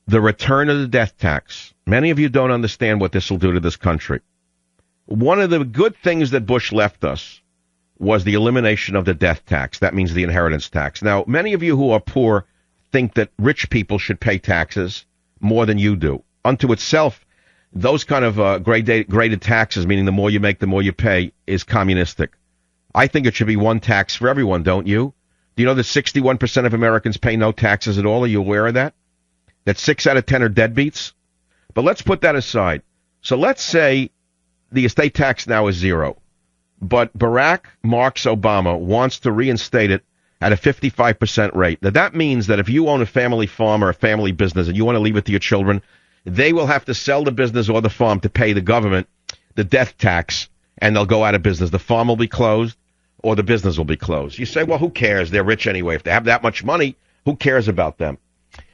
the return of the death tax. Many of you don't understand what this will do to this country. One of the good things that Bush left us was the elimination of the death tax. That means the inheritance tax. Now, many of you who are poor think that rich people should pay taxes more than you do. Unto itself, those kind of graded taxes, meaning the more you make, the more you pay, is communistic. I think it should be one tax for everyone, don't you? Do you know that 61% of Americans pay no taxes at all? Are you aware of that? That 6 out of 10 are deadbeats? But let's put that aside. So let's say the estate tax now is 0. But Barack Marx Obama wants to reinstate it at a 55% rate. Now, that means that if you own a family farm or a family business and you want to leave it to your children, they will have to sell the business or the farm to pay the government the death tax, and they'll go out of business. The farm will be closed or the business will be closed. You say, well, who cares? They're rich anyway. If they have that much money, who cares about them?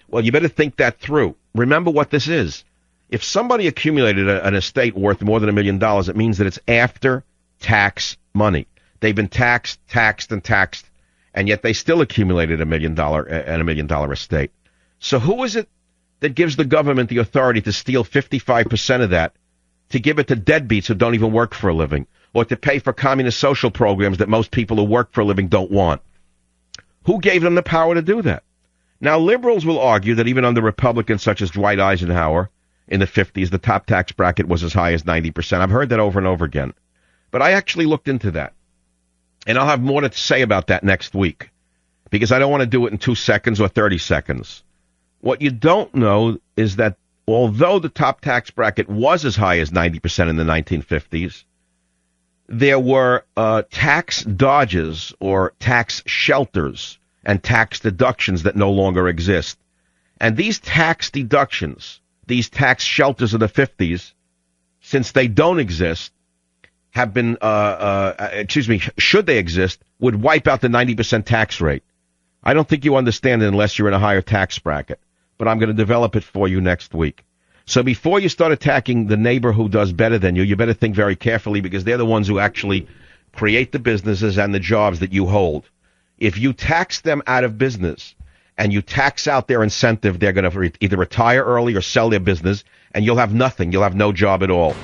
Well, you better think that through. Remember what this is. If somebody accumulated an estate worth more than $1 million, it means that it's after tax money. They've been taxed, and yet they still accumulated $1 million estate. So who is it that gives the government the authority to steal 55% of that, to give it to deadbeats who don't even work for a living, or to pay for communist social programs that most people who work for a living don't want? Who gave them the power to do that? Now, liberals will argue that even under Republicans such as Dwight Eisenhower in the 50s, the top tax bracket was as high as 90%. I've heard that over and over again. But I actually looked into that. And I'll have more to say about that next week, because I don't want to do it in 2 seconds or 30 seconds. What you don't know is that although the top tax bracket was as high as 90% in the 1950s, there were tax dodges or tax shelters and tax deductions that no longer exist. And these tax deductions, these tax shelters of the 50s, since they don't exist, have been, should they exist, would wipe out the 90% tax rate. I don't think you understand it unless you're in a higher tax bracket, but I'm going to develop it for you next week. So before you start attacking the neighbor who does better than you, you better think very carefully, because they're the ones who actually create the businesses and the jobs that you hold. If you tax them out of business and you tax out their incentive, they're going to either retire early or sell their business, and you'll have nothing. You'll have no job at all.